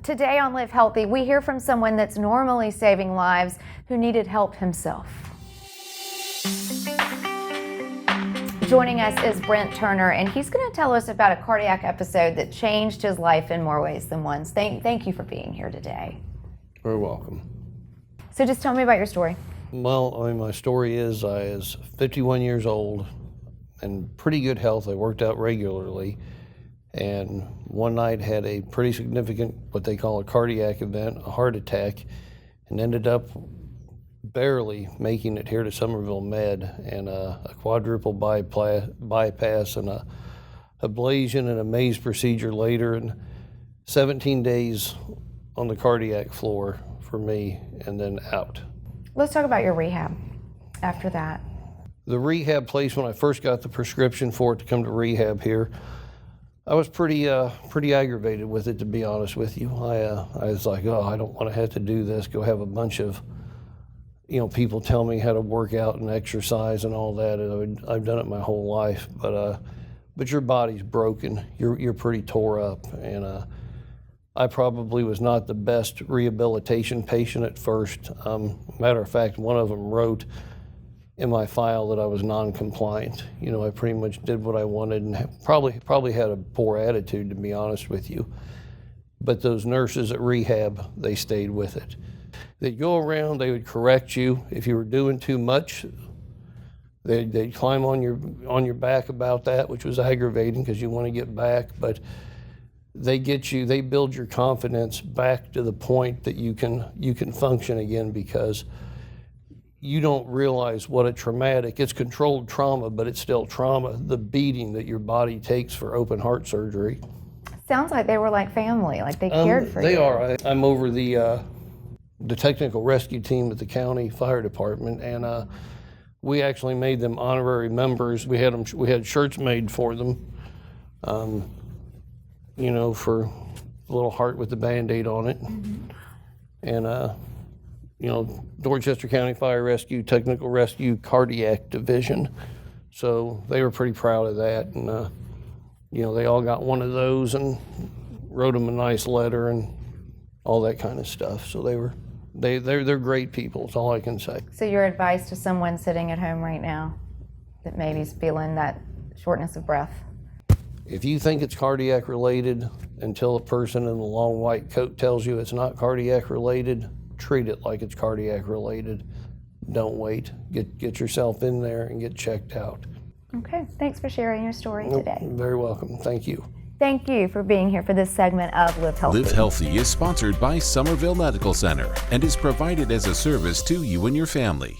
Today on Live Healthy, we hear from someone that's normally saving lives who needed help himself. Joining us is Brent Turner, and he's going to tell us about a cardiac episode that changed his life in more ways than one. Thank you for being here today. You're welcome. So just tell me about your story. Well, my story is I was 51 years old and pretty good health. I worked out regularly, and one night had a pretty significant, what they call a cardiac event, a heart attack, and ended up barely making it here to Somerville Med, and a quadruple bypass and a ablation and a maze procedure later, and 17 days on the cardiac floor for me, and then out. Let's talk about your rehab after that. The rehab place, when I first got the prescription for it to come to rehab here, I was pretty aggravated with it, to be honest with you. I was like, oh, I don't want to have to do this, go have a bunch of people tell me how to work out and exercise and all that. And I've done it my whole life, but your body's broken. You're pretty tore up, and I probably was not the best rehabilitation patient at first. Matter of fact, one of them wrote in my file that I was non-compliant. I pretty much did what I wanted and probably had a poor attitude, to be honest with you. But those nurses at rehab, they stayed with it. They'd go around, they would correct you if you were doing too much. They'd climb on your back about that, which was aggravating because you want to get back, but they build your confidence back to the point that you can function again, because you don't realize what it's controlled trauma, but it's still trauma, the beating that your body takes for open heart surgery. Sounds like they were like family, like they cared for you. They are. I'm over the technical rescue team at the county fire department, and we actually made them honorary members. We had shirts made for them, for a little heart with the Band-Aid on it. Mm-hmm. And Dorchester County Fire Rescue, Technical Rescue, Cardiac Division. So they were pretty proud of that, and they all got one of those and wrote them a nice letter and all that kind of stuff. So they're great people, is all I can say. So your advice to someone sitting at home right now that maybe is feeling that shortness of breath? If you think it's cardiac related, until a person in the long white coat tells you it's not cardiac related, treat it like it's cardiac related. Don't wait. Get yourself in there and get checked out. Okay, thanks for sharing your story today. You're very welcome. Thank you. Thank you for being here for this segment of Live Healthy. Live Healthy is sponsored by Somerville Medical Center and is provided as a service to you and your family.